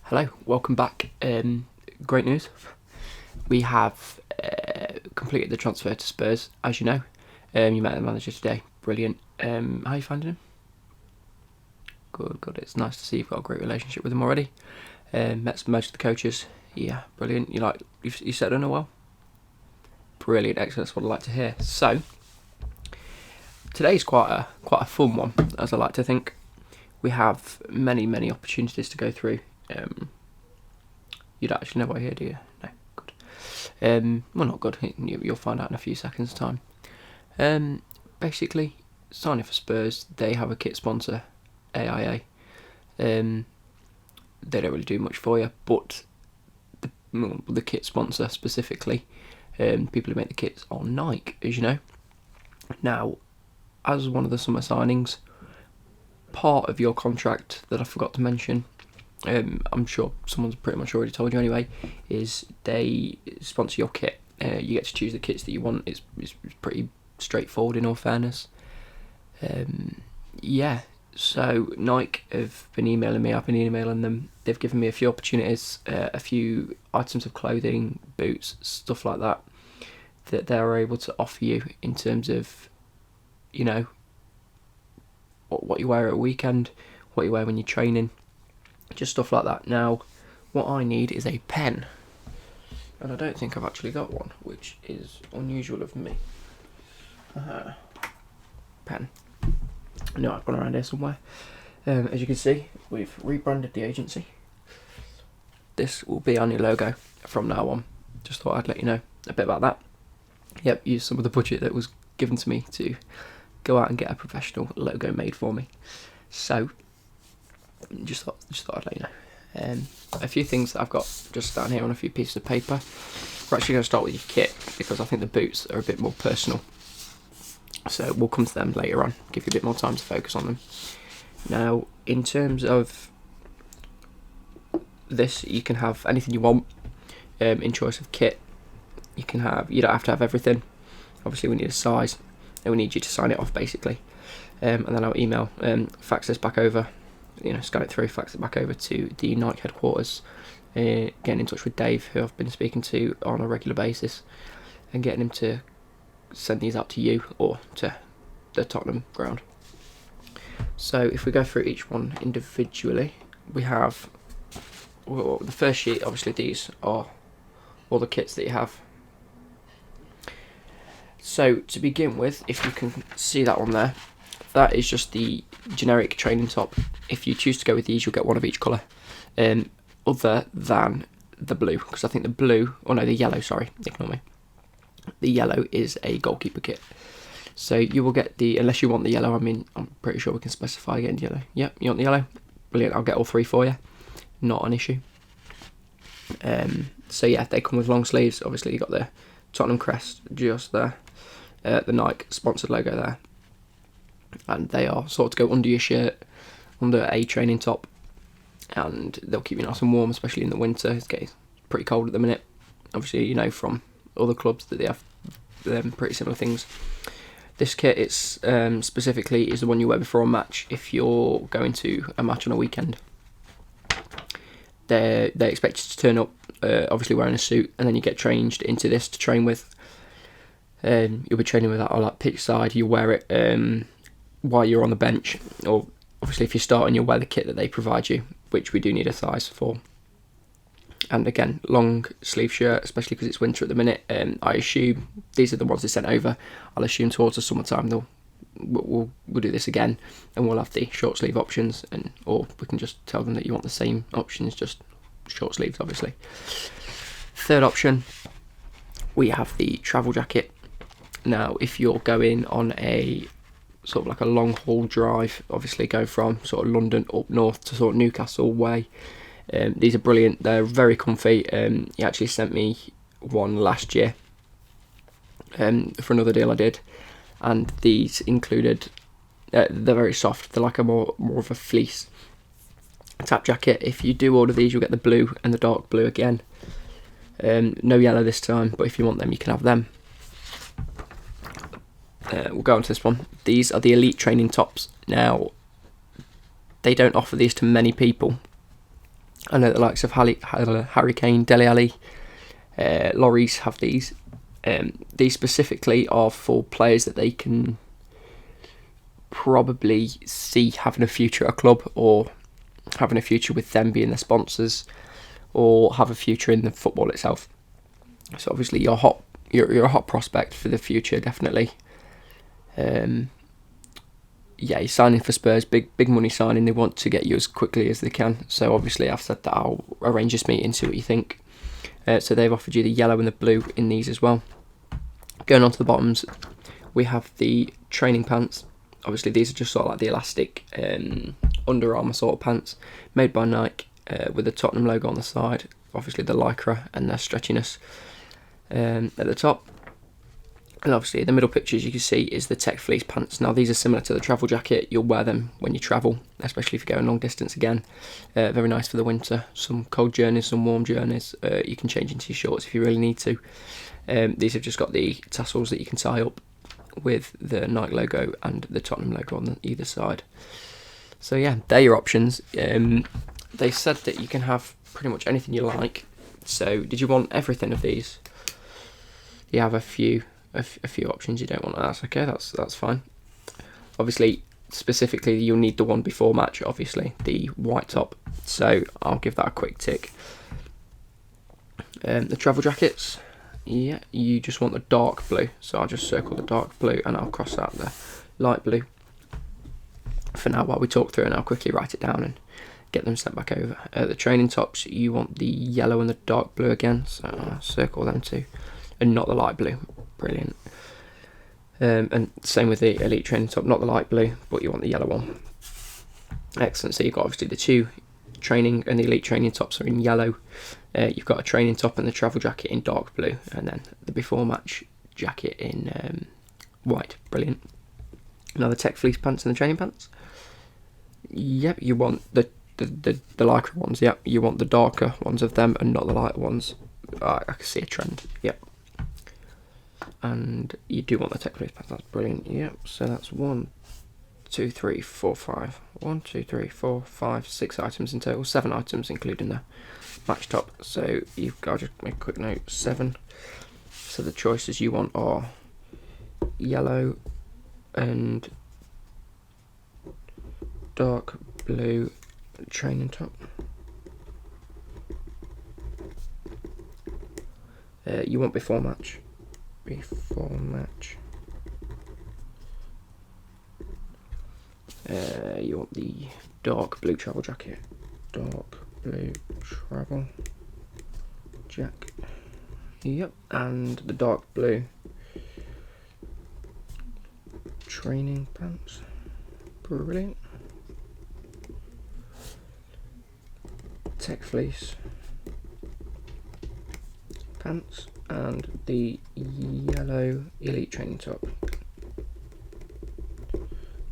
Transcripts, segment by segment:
Hello, welcome back. Great news. We have completed the transfer to Spurs, as you know. You met the manager today. Brilliant. How are you finding him? Good. It's nice to see you've got a great relationship with him already. Met most of the coaches. Yeah, brilliant. You settled in well? Brilliant, excellent. That's what I like to hear. So, today's quite a fun one, as I like to think. We have many opportunities to go through. You don't actually know why you're here, do you? No, good. Well, not good. You'll find out in a few seconds' time. Basically, signing for Spurs, they have a kit sponsor, AIA. They don't really do much for you, but the kit sponsor specifically, people who make the kits are Nike, as you know. Now, as one of the summer signings, part of your contract that I forgot to mention, I'm sure someone's pretty much already told you anyway, is they sponsor your kit. You get to choose the kits that you want. It's pretty straightforward in all fairness. So Nike have been emailing me, I've been emailing them. They've given me a few opportunities, a few items of clothing, boots, stuff like that they're able to offer you in terms of, what you wear at a weekend, what you wear when you're training, just stuff like that. Now, what I need is a pen, and I don't think I've actually got one, which is unusual of me. Pen. No, I've gone around here somewhere. As you can see, we've rebranded the agency. This will be our new logo from now on. Just thought I'd let you know a bit about that. Yep, used some of the budget that was given to me to go out and get a professional logo made for me. So, just thought I'd let you know. A few things that I've got just down here on a few pieces of paper. We're actually going to start with your kit because I think the boots are a bit more personal. So we'll come to them later on, give you a bit more time to focus on them. Now, in terms of this, you can have anything you want in choice of kit. You don't have to have everything. Obviously, we need a size, and we need you to sign it off, basically. And then I'll fax this back over, scan it through, fax it back over to the Nike headquarters, getting in touch with Dave, who I've been speaking to on a regular basis, and getting him to send these out to you or to the Tottenham ground. So if we go through each one individually, we have the first sheet. Obviously, these are all the kits that you have. So to begin with, if you can see that one there, that is just the generic training top. If you choose to go with these, you'll get one of each colour, other than the blue, because I think the yellow, sorry, ignore me. The yellow is a goalkeeper kit. So you will get unless you want the yellow, I'm pretty sure we can specify getting yellow. Yep, you want the yellow? Brilliant, I'll get all three for you. Not an issue. So yeah, they come with long sleeves. Obviously you got the Tottenham crest just there, the Nike sponsored logo there. And they are sort of to go under your shirt, under a training top. And they'll keep you nice and warm, especially in the winter. It's getting pretty cold at the minute. Obviously, from other clubs that they have pretty similar things. This kit specifically is the one you wear before a match. If you're going to a match on a weekend, they expect you to turn up, obviously wearing a suit, and then you get changed into this to train with. You'll be training with that on like pitch side. You wear it while you're on the bench, or obviously if you're starting, you'll wear the kit that they provide you, which we do need a size for. And again, long sleeve shirt, especially because it's winter at the minute. I assume these are the ones they sent over. I'll assume towards the summertime we'll do this again, and we'll have the short sleeve options, or we can just tell them that you want the same options, just short sleeves, obviously. Third option, we have the travel jacket. Now, if you're going on a sort of like a long haul drive, obviously go from sort of London up north to sort of Newcastle way. These are brilliant. They're very comfy. He actually sent me one last year for another deal I did, and these included. They're very soft. They're like a more of a fleece tap jacket. If you do order these, you'll get the blue and the dark blue again. No yellow this time, but if you want them, you can have them. We'll go on to this one. These are the elite training tops. Now, they don't offer these to many people. I know the likes of Harry Kane, Dele Alli, Lloris have these. These specifically are for players that they can probably see having a future at a club, or having a future with them being their sponsors, or have a future in the football itself. So obviously you're a hot prospect for the future, definitely. You're signing for Spurs, big money signing. They want to get you as quickly as they can. So obviously I've said that I'll arrange this meeting, see what you think. So they've offered you the yellow and the blue in these as well. Going on to the bottoms, we have the training pants. Obviously these are just sort of like the elastic Under Armour sort of pants, made by Nike, with the Tottenham logo on the side. Obviously the lycra and their stretchiness at the top. And obviously the middle picture, as you can see, is the tech fleece pants. Now these are similar to the travel jacket. You'll wear them when you travel, especially if you're going long distance again. Very nice for the winter. Some cold journeys, some warm journeys. You can change into your shorts if you really need to. These have just got the tassels that you can tie up with the Nike logo and the Tottenham logo on either side. So yeah, they're your options. They said that you can have pretty much anything you like. So did you want everything of these? You have a few options you don't want. That's okay, that's fine. Obviously, specifically, you'll need the one before match, obviously, the white top. So I'll give that a quick tick. The travel jackets, yeah, you just want the dark blue. So I'll just circle the dark blue and I'll cross out the light blue. For now, while we talk through, and I'll quickly write it down and get them sent back over. The training tops, you want the yellow and the dark blue again. So I'll circle them too, and not the light blue. Brilliant. And same with the elite training top, not the light blue, but you want the yellow one. Excellent. So you've got obviously the two training and the elite training tops are in yellow. You've got a training top and the travel jacket in dark blue, and then the before match jacket in white. Brilliant. Now the tech fleece pants and the training pants. Yep, you want the lycra ones. Yep, you want the darker ones of them and not the lighter ones. I can see a trend. Yep. And you do want the tech fleece pants. That's brilliant. Yep. So that's 1, 2, 3, 4, 5. 1, 2, 3, 4, 5, 6 items in total. 7 items including the match top. So you've got to just make a quick note. 7. So the choices you want are yellow and dark blue training top. You want before match. Before match. You want the dark blue travel jacket. Dark blue travel jacket. Yep, and the dark blue training pants. Brilliant. Tech fleece pants and the yellow elite training top.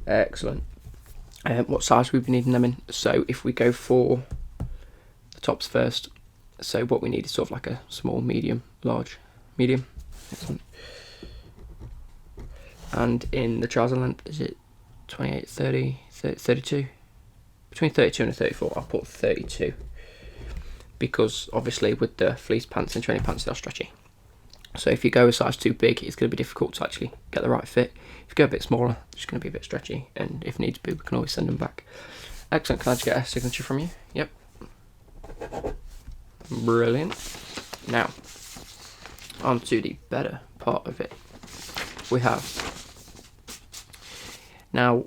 Excellent. What size we've been needing them in? So if we go for the tops first, so what we need is sort of like a small, medium, large, medium. Excellent. And in the trouser length, is it 28, 30, 32? Between 32 and a 34, I'll put 32. Because obviously with the fleece pants and training pants, they're stretchy. So if you go a size too big, it's going to be difficult to actually get the right fit. If you go a bit smaller, it's just going to be a bit stretchy, and if needs be, we can always send them back. Excellent. Can I just get a signature from you? Yep. Brilliant. Now, on to the better part of it. We have, now,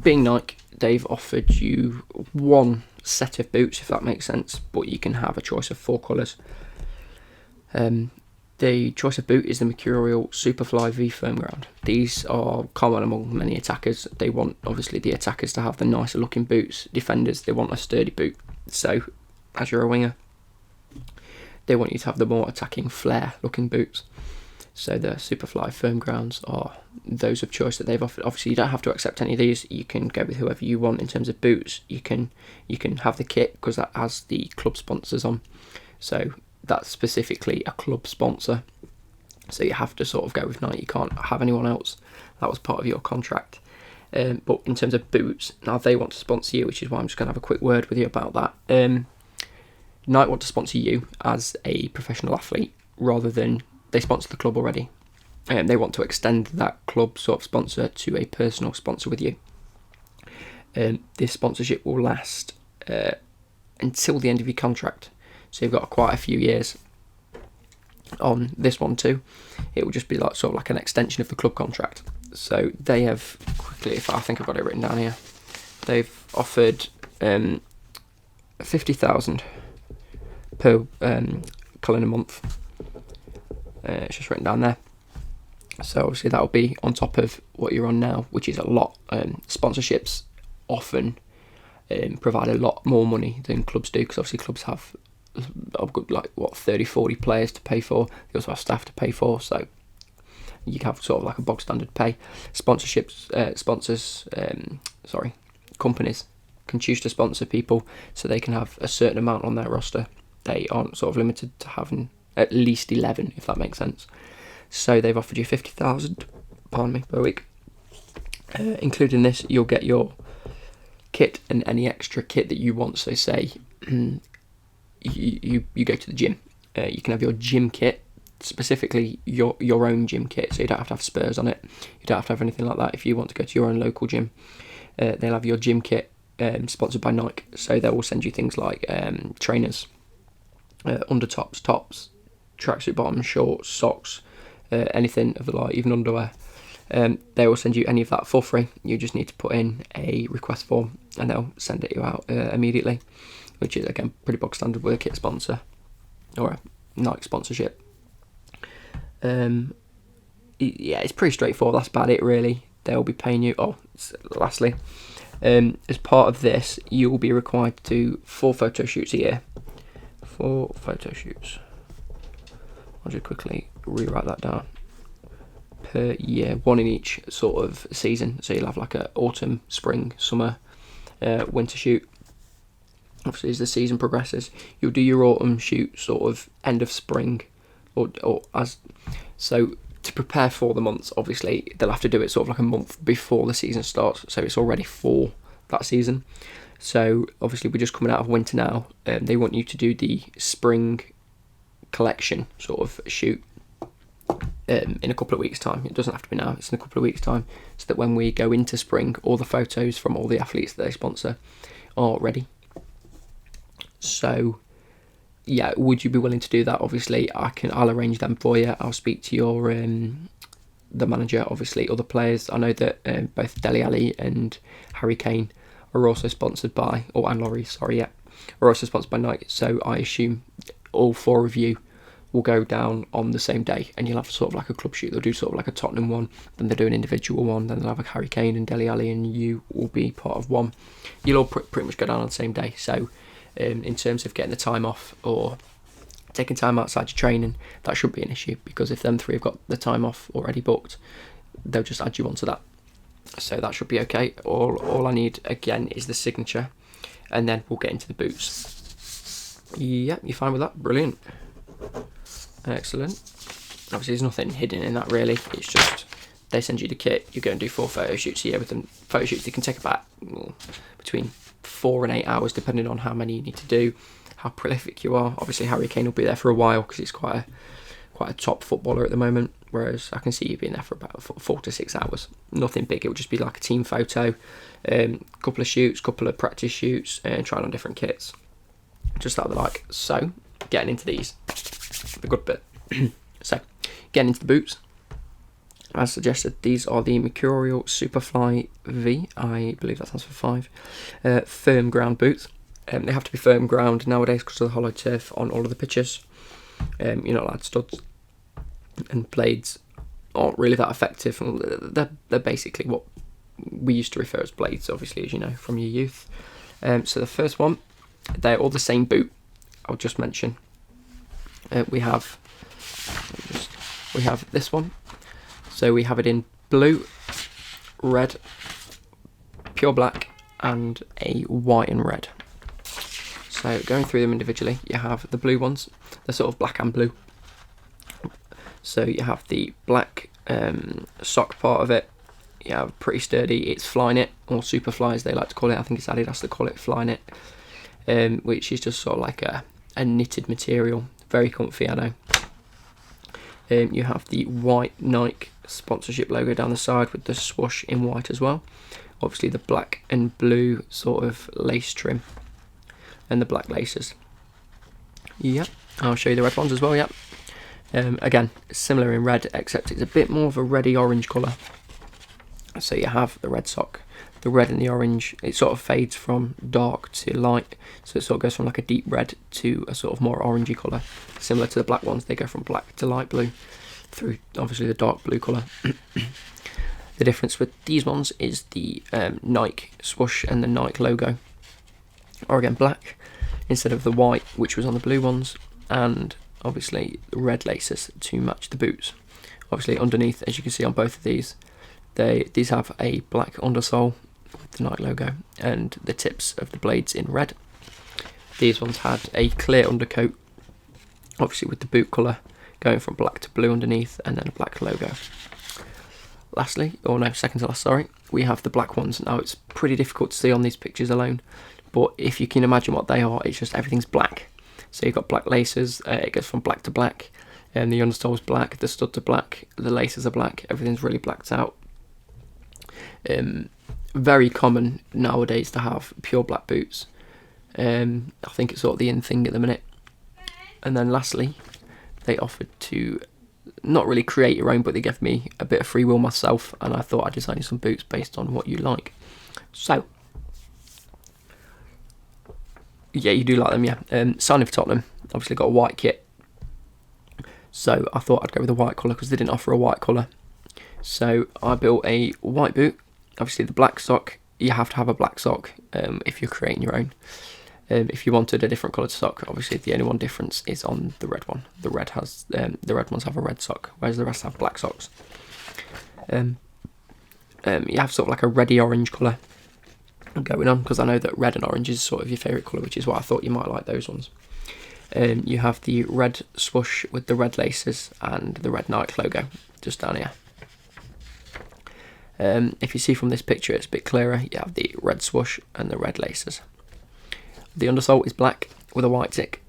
being Nike, they've offered you one set of boots, if that makes sense, but you can have a choice of 4 colours. The choice of boot is the Mercurial Superfly V Firm Ground. These are common among many attackers. They want, obviously, the attackers to have the nicer looking boots. Defenders, they want a sturdy boot. So, as you're a winger, they want you to have the more attacking flare looking boots. So the Superfly Firm Grounds are those of choice that they've offered. Obviously, you don't have to accept any of these. You can go with whoever you want in terms of boots. You can have the kit because that has the club sponsors on. So that's specifically a club sponsor. So you have to sort of go with Nike. You can't have anyone else. That was part of your contract. But in terms of boots, now they want to sponsor you, which is why I'm just going to have a quick word with you about that. Nike want to sponsor you as a professional athlete rather than they sponsor the club already. They want to extend that club sort of sponsor to a personal sponsor with you. This sponsorship will last until the end of your contract. So you've got quite a few years on this one too. It will just be like sort of like an extension of the club contract. So they have quickly, if I think I've got it written down here, they've offered 50,000 per calendar month. It's just written down there. So obviously that will be on top of what you're on now, which is a lot. Sponsorships often provide a lot more money than clubs do, because obviously clubs have like 30-40 players to pay for. They also have staff to pay for, so you have sort of like a bog standard pay. Companies can choose to sponsor people so they can have a certain amount on their roster. They aren't sort of limited to having at least 11, if that makes sense. So they've offered you 50,000, per week. Including this, you'll get your kit and any extra kit that you want. So say you go to the gym, you can have your gym kit, specifically your own gym kit, so you don't have to have Spurs on it, you don't have to have anything like that. If you want to go to your own local gym, they'll have your gym kit sponsored by Nike, so they will send you things like trainers, undertops, tops, tracksuit bottoms, shorts, socks, anything of the like, even underwear. They will send you any of that for free. You just need to put in a request form and they'll send it you out immediately, which is again pretty bog standard with a kit sponsor or a Nike sponsorship. It's pretty straightforward. That's about it really. They'll be paying you. Lastly, as part of this, you will be required to do 4 photo shoots a year. 4 photo shoots. I'll just quickly rewrite that down. Per year, 1 in each sort of season. So you'll have like a autumn, spring, summer, winter shoot. Obviously, as the season progresses, you'll do your autumn shoot sort of end of spring, or as so to prepare for the months. Obviously, they'll have to do it sort of like a month before the season starts, so it's already for that season. So obviously, we're just coming out of winter now. They want you to do the spring collection sort of shoot in a couple of weeks' time. It doesn't have to be now, it's in a couple of weeks' time, so that when we go into spring, all the photos from all the athletes that they sponsor are ready. So yeah, would you be willing to do that? Obviously, I'll arrange them for you. I'll speak to your the manager, obviously other players. I know that both Dele Alli and Harry Kane are also sponsored by, and Laurie, are also sponsored by Nike. So I assume all 4 of you will go down on the same day, and you'll have sort of like a club shoot. They'll do sort of like a Tottenham one, then they'll do an individual one, then they'll have a Harry Kane and Dele Alli, and you will be part of one. You'll all pretty much go down on the same day. So in terms of getting the time off or taking time outside your training, that shouldn't be an issue, because if them 3 have got the time off already booked, they'll just add you onto that. So that should be okay. All I need again is the signature, and then we'll get into the boots. Yeah, you're fine with that? Brilliant. Excellent. Obviously, there's nothing hidden in that really. It's just they send you the kit. You go and do 4 photo shoots a year with them. Photo shoots they can take about between 4 and 8 hours, depending on how many you need to do, how prolific you are. Obviously, Harry Kane will be there for a while because he's quite a top footballer at the moment. Whereas I can see you being there for about 4 to 6 hours. Nothing big. It will just be like a team photo, couple of shoots, couple of practice shoots, and trying on different kits. Just like the like. So, getting into these. The good bit. So, getting into the boots. As suggested, these are the Mercurial Superfly V. I believe that stands for 5. Firm ground boots. They have to be firm ground nowadays because of the hollow turf on all of the pitches. You're not allowed studs, and blades aren't really that effective. They're basically what we used to refer as blades, obviously, as you know from your youth. So the first one, they're all the same boot. I'll just mention. We have this one. So we have it in blue, red, pure black, and a white and red. So going through them individually, you have the blue ones. They're sort of black and blue. So you have the black sock part of it. You have pretty sturdy. It's Flyknit, or Superfly as they like to call it. I think it's Adidas that call it Flyknit, which is just sort of like a a knitted material, very comfy, I know. You have the white Nike sponsorship logo down the side with the swoosh in white as well. Obviously the black and blue sort of lace trim and the black laces. Yep, I'll show you the red ones as well. Yep. Again, similar in red, except it's a bit more of a reddy orange colour. So you have the red sock, the red and the orange. It sort of fades from dark to light, so it sort of goes from like a deep red to a sort of more orangey colour. Similar to the black ones, they go from black to light blue through obviously the dark blue colour. The difference with these ones is the Nike swoosh and the Nike logo are again black instead of the white which was on the blue ones, and obviously red laces to match the boots. Obviously underneath, as you can see on both of these have a black undersole with the Nike logo and the tips of the blades in red. These ones had a clear undercoat, obviously with the boot colour going from black to blue underneath, and then a black logo. Lastly, or no, second to last, sorry, we have the black ones. Now it's pretty difficult to see on these pictures alone, but if you can imagine what they are, it's just everything's black. So you've got black laces, it goes from black to black, and the undersole's black, the studs are black, the laces are black, everything's really blacked out. Very common nowadays to have pure black boots. I think it's sort of the in thing at the minute. And then lastly, they offered to not really create your own, but they gave me a bit of free will myself, and I thought I'd design you some boots based on what you like. So yeah, you do like them, yeah. Signing for Tottenham, obviously got a white kit, so I thought I'd go with a white colour because they didn't offer a white colour. So I built a white boot. Obviously the black sock, you have to have a black sock if you're creating your own. If you wanted a different coloured sock, obviously the only one difference is on the red one. The red ones have a red sock, whereas the rest have black socks. You have sort of like a reddy orange colour going on, because I know that red and orange is sort of your favourite colour, which is why I thought you might like those ones. You have the red swoosh with the red laces and the red Nike logo just down here. If you see from this picture, it's a bit clearer. You have the red swoosh and the red laces. The undersole is black with a white tick,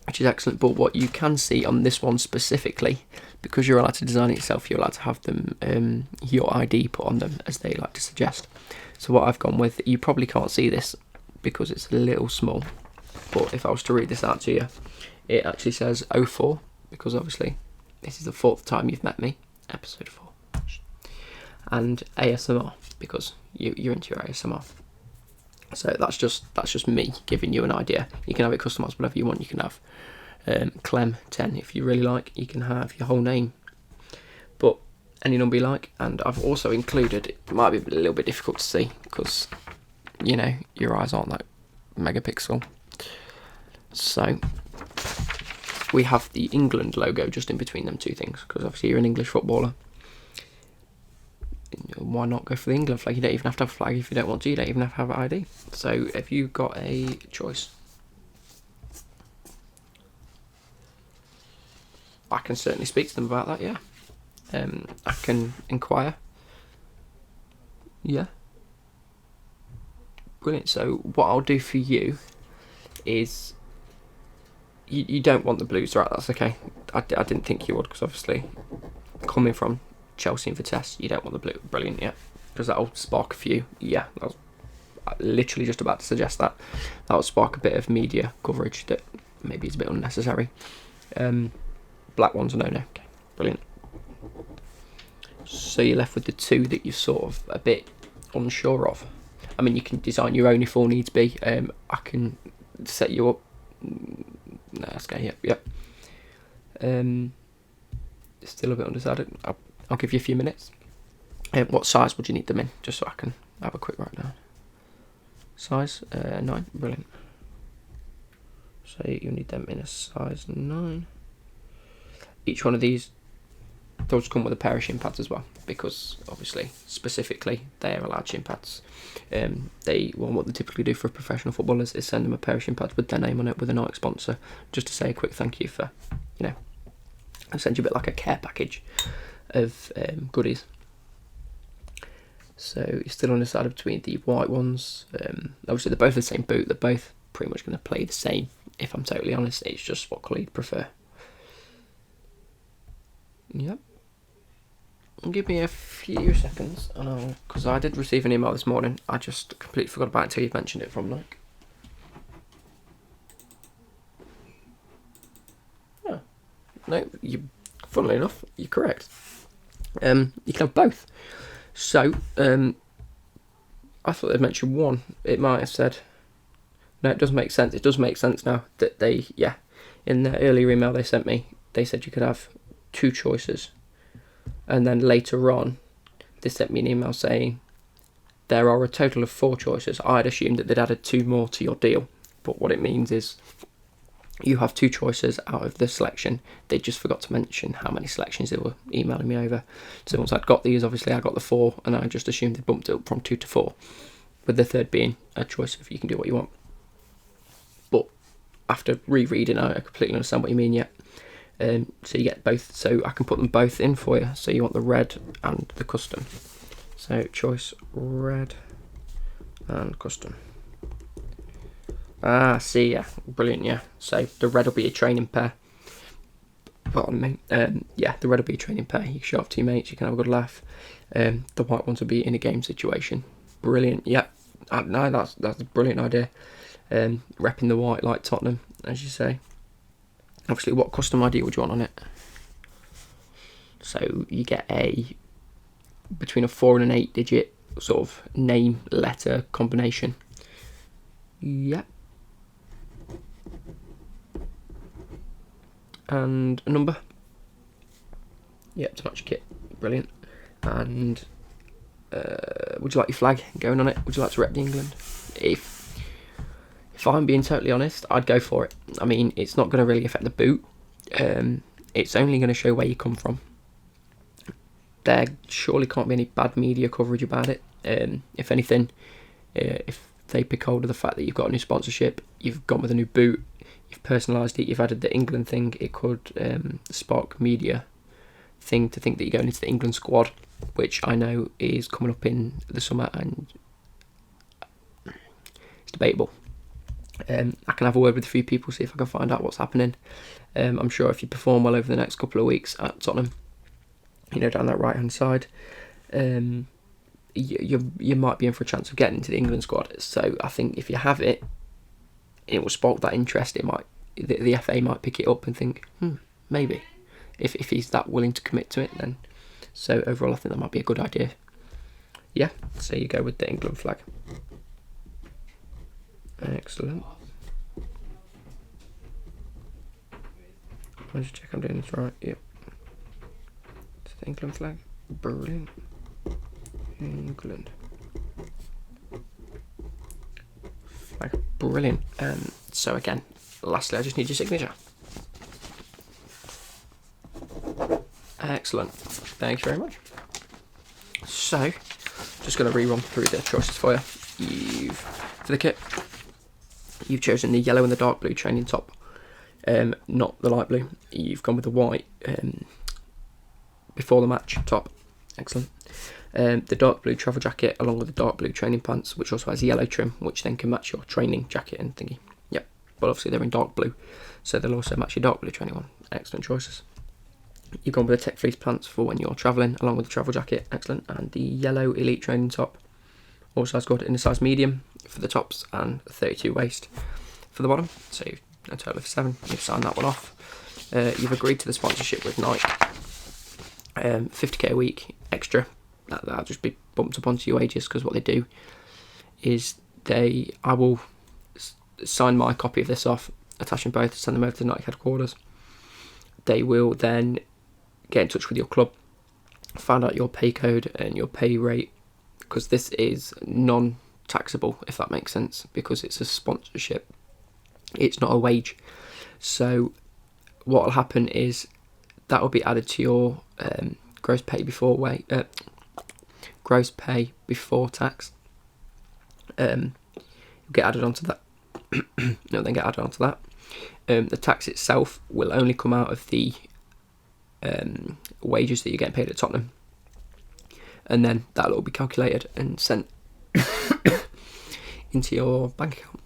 which is excellent, but what you can see on this one specifically, because you're allowed to design it yourself, you're allowed to have them your ID put on them, as they like to suggest. So what I've gone with, you probably can't see this because it's a little small, but if I was to read this out to you, it actually says 04, because obviously this is the 4th time you've met me, episode 4. And ASMR, because you're into your ASMR. So that's just me giving you an idea. You can have it customised whatever you want. You can have Clem10 if you really like. You can have your whole name, but any number you like. And I've also included, it might be a little bit difficult to see because, you know, your eyes aren't that megapixel. So we have the England logo just in between them two things, because obviously you're an English footballer. Why not go for the England flag? You don't even have to have a flag if you don't want to. You don't even have to have an ID. So have you got a choice? I can certainly speak to them about that, yeah. I can inquire. Yeah. Brilliant. So what I'll do for you is, you don't want the blues, right? That's okay. I didn't think you would, because obviously coming from Chelsea and Vitesse, you don't want the blue. Brilliant, yeah. Because that'll spark a few. Yeah, I was literally just about to suggest that. That'll spark a bit of media coverage that maybe is a bit unnecessary. Black ones, no. Okay, brilliant. So you're left with the two that you're sort of a bit unsure of. I mean, you can design your own if all needs be. I can set you up. No, that's okay, yep. Still a bit undecided. I'll give you a few minutes. What size would you need them in? Just so I can have a quick write down. Size 9, brilliant. So you'll need them in a size 9. Each one of these does come with a pair of shin pads as well, because obviously, specifically, they are allowed shin pads. What they typically do for professional footballers is send them a pair of shin pads with their name on it, with a Nike sponsor, just to say a quick thank you for, I'll send you a bit like a care package of goodies. So you're still undecided between the white ones. Obviously they're both the same boot, they're both pretty much going to play the same if I'm totally honest. It's just what colour you'd prefer. Yep. Give me a few seconds, because I did receive an email this morning. I just completely forgot about it until you mentioned it from Nike. Oh. No, funnily enough, you're correct. You can have both. So, I thought they'd mentioned one. It might have said... No, it does make sense. It does make sense now that they, in the earlier email they sent me, they said you could have 2 choices. And then later on, they sent me an email saying there are a total of 4 choices. I'd assumed that they'd added 2 more to your deal. But what it means is you have 2 choices out of the selection. They just forgot to mention how many selections they were emailing me over. So once I'd got these, obviously I got the 4, and I just assumed they bumped it up from 2 to 4. With the third being a choice of you can do what you want. But after rereading, I completely understand what you mean, so you get both, so I can put them both in for you. So you want the red and the custom. So choice red and custom. See, brilliant, So the red will be a training pair. Pardon me. The red will be a training pair. You can show off to your mates, you can have a good laugh. The white ones will be in a game situation. Brilliant, no, that's a brilliant idea. Repping the white like Tottenham, as you say. Obviously, what custom ID would you want on it? So you get between a 4 and an 8 digit sort of name letter combination. Yep. And a number. Yep, to match your kit. Brilliant. And would you like your flag going on it? Would you like to rep the England? If I'm being totally honest, I'd go for it. I mean, it's not going to really affect the boot. It's only going to show where you come from. There surely can't be any bad media coverage about it. If anything, if they pick hold of the fact that you've got a new sponsorship, you've gone with a new boot, you've personalised it, you've added the England thing, it could spark media thing to think that you're going into the England squad, which I know is coming up in the summer, and it's debatable. I can have a word with a few people, see if I can find out what's happening. I'm sure if you perform well over the next couple of weeks at Tottenham, down that right hand side, you might be in for a chance of getting into the England squad. So I think if you have it, it will spark that interest. It might, the FA might pick it up and think, maybe, if he's that willing to commit to it, then. So overall, I think that might be a good idea. Yeah, so you go with the England flag. Excellent. I'll just check I'm doing this right. Yep. It's the England flag. Brilliant. England flag. Brilliant. So again, lastly, I just need your signature. Excellent. Thanks very much. So, just going to rerun through the choices for you. For the kit, you've chosen the yellow and the dark blue training top, not the light blue. You've gone with the white before the match top. Excellent. The dark blue travel jacket along with the dark blue training pants, which also has yellow trim, which then can match your training jacket and thingy. Yep, but obviously they're in dark blue, so they'll also match your dark blue training one. Excellent choices. You've gone with the tech fleece pants for when you're travelling, along with the travel jacket. Excellent. And the yellow elite training top, also has got in a size medium for the tops and a 32 waist for the bottom. So a total of 7. You've signed that one off. You've agreed to the sponsorship with Nike. 50k a week extra. That'll just be bumped up onto your wages, because what they do is I will sign my copy of this off, attach them both, send them over to the Nike headquarters. They will then get in touch with your club, find out your pay code and your pay rate, because this is non-taxable, if that makes sense, because it's a sponsorship. It's not a wage. So what will happen is that will be added to your gross pay before tax. Get added onto that. Then get added onto that. The tax itself will only come out of the wages that you're getting paid at Tottenham, and then that'll all be calculated and sent into your bank account.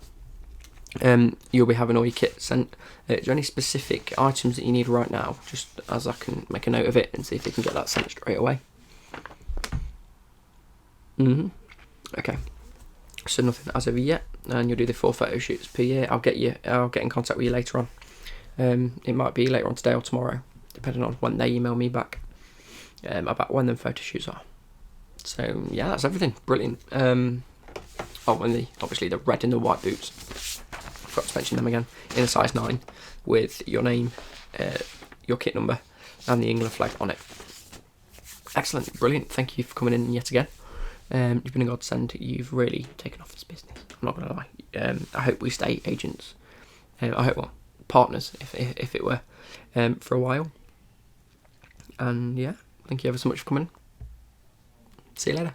You'll be having all your kit sent. Is there any specific items that you need right now? Just as I can make a note of it and see if we can get that sent straight away. Okay. So nothing as of yet, and you'll do the 4 photo shoots per year. I'll get in contact with you later on. It might be later on today or tomorrow, depending on when they email me back about when them photo shoots are. So yeah, that's everything. Brilliant. And obviously the red and the white boots. Forgot to mention them again. In a size 9, with your name, your kit number, and the England flag on it. Excellent, brilliant. Thank you for coming in yet again. You've been a godsend. You've really taken off this business. I'm not gonna lie. I hope we stay agents. I hope partners, if it were, for a while. And yeah, thank you ever so much for coming. See you later.